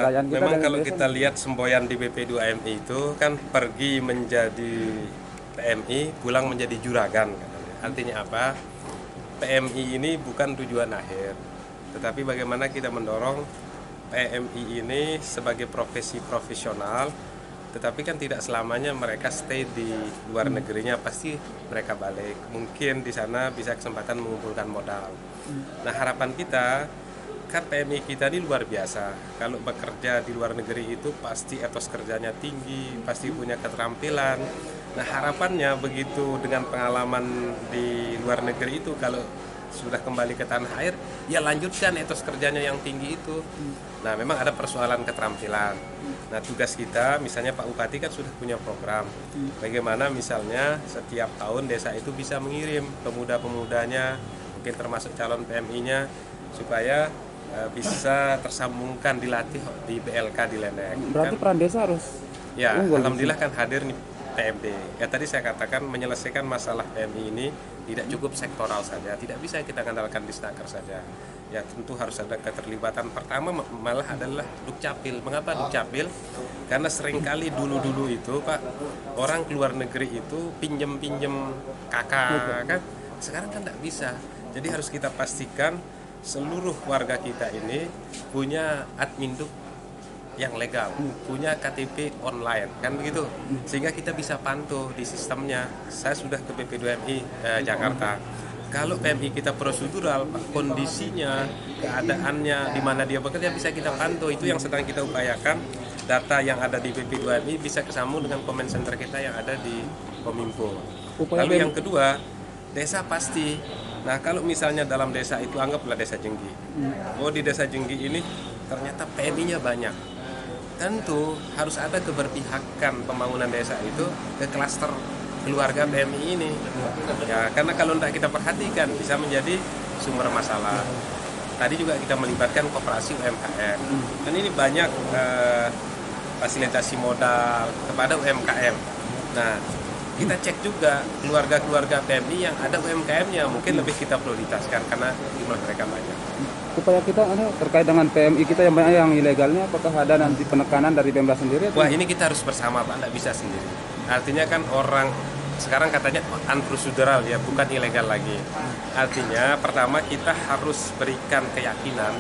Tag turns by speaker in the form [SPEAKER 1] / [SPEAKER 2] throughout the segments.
[SPEAKER 1] perayaan kita
[SPEAKER 2] memang
[SPEAKER 1] dengan
[SPEAKER 2] kalau
[SPEAKER 1] desa.
[SPEAKER 2] kita lihat semboyan di BP2MI itu kan pergi menjadi PMI, pulang menjadi juragan katanya. Artinya apa? PMI ini bukan tujuan akhir, tetapi bagaimana kita mendorong PMI ini sebagai profesi profesional, tetapi kan tidak selamanya mereka stay di luar negerinya, pasti mereka balik. Mungkin di sana bisa kesempatan mengumpulkan modal. Nah, harapan kita kan PMI kita ini luar biasa. Kalau bekerja di luar negeri itu pasti etos kerjanya tinggi, pasti punya keterampilan. Nah, harapannya begitu dengan pengalaman di luar negeri itu, kalau sudah kembali ke tanah air, ya lanjutkan etos kerjanya yang tinggi itu. Nah, memang ada persoalan keterampilan. Nah, tugas kita, misalnya Pak Bupati kan sudah punya program. Bagaimana misalnya setiap tahun desa itu bisa mengirim pemuda-pemudanya, mungkin termasuk calon PMI-nya, supaya bisa tersambungkan, dilatih di BLK di Lendeng.
[SPEAKER 1] Berarti
[SPEAKER 2] Kan,
[SPEAKER 1] peran desa harus
[SPEAKER 2] ya,
[SPEAKER 1] unggul.
[SPEAKER 2] alhamdulillah kan hadir nih PMD. Ya tadi saya katakan menyelesaikan masalah PMI ini tidak cukup sektoral saja, tidak bisa kita andalkan di Snaker saja. Ya tentu harus ada keterlibatan. Pertama malah adalah Dukcapil. Mengapa Dukcapil? Karena seringkali dulu-dulu itu Pak, orang keluar negeri itu pinjem-pinjem kakak kan. Sekarang kan tidak bisa. Jadi harus kita pastikan seluruh warga kita ini punya admin duk yang legal, punya KTP online, kan begitu, sehingga kita bisa pantau di sistemnya. Saya sudah ke BP2MI Jakarta. Kalau PMI kita prosedural, Pak, kondisinya, keadaannya, di mana dia bekerja bisa kita pantau. Itu yang sedang kita upayakan. Data yang ada di BP2MI bisa kesambung dengan comment center kita yang ada di Kominfo.
[SPEAKER 1] Upaya
[SPEAKER 2] Lalu yang kedua, desa pasti. Nah, kalau misalnya dalam desa itu anggaplah desa Jenggi. Oh, di desa Jenggi ini ternyata PMI-nya banyak. Tentu harus ada keberpihakan pembangunan desa itu ke klaster keluarga PMI ini. Ya, karena kalau tidak kita perhatikan bisa menjadi sumber masalah. Tadi juga kita melibatkan koperasi UMKM. Dan ini banyak fasilitasi modal kepada UMKM. Nah, kita cek juga keluarga-keluarga PMI yang ada UMKM-nya, mungkin lebih kita prioritaskan karena jumlah mereka banyak.
[SPEAKER 1] Upaya kita terkait dengan PMI kita yang banyak yang ilegalnya, apakah ada nanti penekanan dari Pemda sendiri?
[SPEAKER 2] Wah, ini kita harus bersama Pak, tidak bisa sendiri. Artinya kan orang sekarang katanya unprocedural ya, bukan ilegal lagi. Artinya pertama kita harus berikan keyakinan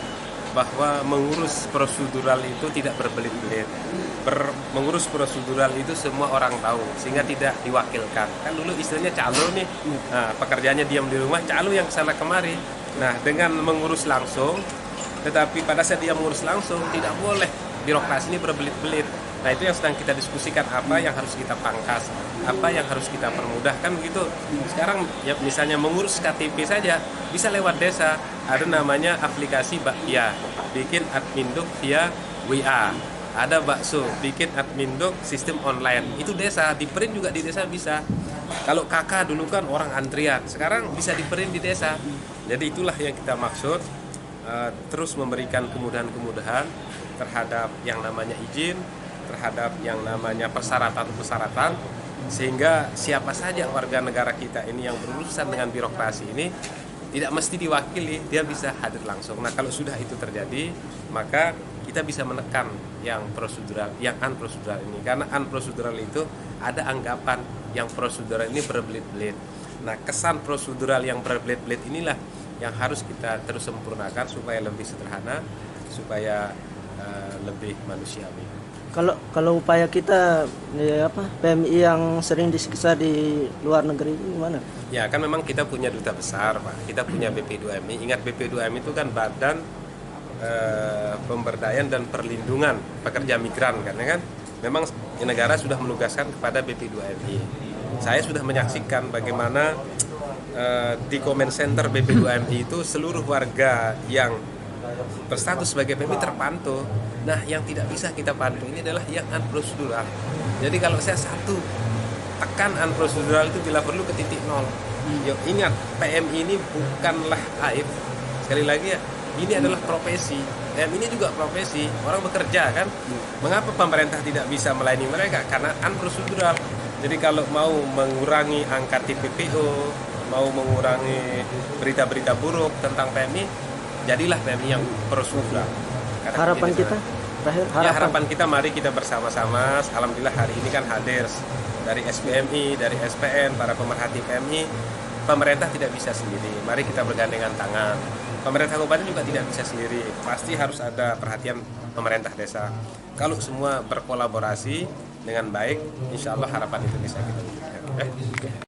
[SPEAKER 2] bahwa mengurus prosedural itu tidak berbelit-belit. Mengurus prosedural itu semua orang tahu, sehingga tidak diwakilkan. Kan dulu istilahnya calo nih, nah, pekerjaannya diam di rumah, calo yang kesana kemari. Nah, dengan mengurus langsung, tetapi pada saat dia mengurus langsung, tidak boleh birokrasi ini berbelit-belit. Nah, itu yang sedang kita diskusikan, apa yang harus kita pangkas, apa yang harus kita permudah, kan begitu. Sekarang ya misalnya mengurus KTP saja bisa lewat desa, ada namanya aplikasi Bakpia, bikin adminduk via WA. Ada bakso, bikin adminduk sistem online. Itu desa, di print juga di desa bisa. Kalau kakak dulu kan orang antrian, sekarang bisa di print di desa. Jadi itulah yang kita maksud, terus memberikan kemudahan-kemudahan terhadap yang namanya izin, terhadap yang namanya persyaratan-persyaratan, sehingga siapa saja warga negara kita ini yang berurusan dengan birokrasi ini tidak mesti diwakili, dia bisa hadir langsung. Nah, kalau sudah itu terjadi, maka kita bisa menekan yang prosedural, yang unprocedural ini. Karena unprocedural itu ada anggapan yang prosedural ini berbelit-belit. Nah, kesan prosedural yang berbelit-belit inilah yang harus kita terus sempurnakan supaya lebih sederhana, supaya lebih manusiawi.
[SPEAKER 3] Kalau upaya kita ya PMI yang sering disiksa di luar negeri itu gimana?
[SPEAKER 2] Ya kan memang kita punya duta besar Pak, kita punya BP2MI. Ingat BP2MI itu kan Badan Pemberdayaan dan Perlindungan Pekerja Migran kan, ya kan? Memang negara sudah menugaskan kepada BP2MI. Saya sudah menyaksikan bagaimana di comment center BP2MI itu seluruh warga yang berstatus sebagai PMI terpantau. Nah, yang tidak bisa kita pantau ini adalah yang unprocedural. Jadi kalau saya satu tekan unprocedural itu bila perlu ke titik nol. Yuk, ingat, PMI ini bukanlah aib. Sekali lagi ya, ini adalah profesi. PMI ini juga profesi, orang bekerja kan. Mengapa pemerintah tidak bisa melayani mereka? Karena unprocedural. Jadi kalau mau mengurangi angka TPPO, mau mengurangi berita-berita buruk tentang PMI, jadilah PMI yang prosedural.
[SPEAKER 3] Harapan kita Terakhir
[SPEAKER 2] Ya, harapan kita mari kita bersama-sama. Alhamdulillah hari ini kan hadir dari SPMI, dari SPN, para pemerhati PMI. Pemerintah tidak bisa sendiri. Mari kita bergandengan tangan. Pemerintah kabupaten juga tidak bisa sendiri. Pasti harus ada perhatian pemerintah desa. Kalau semua berkolaborasi dengan baik, insya Allah harapan itu bisa kita wujudkan.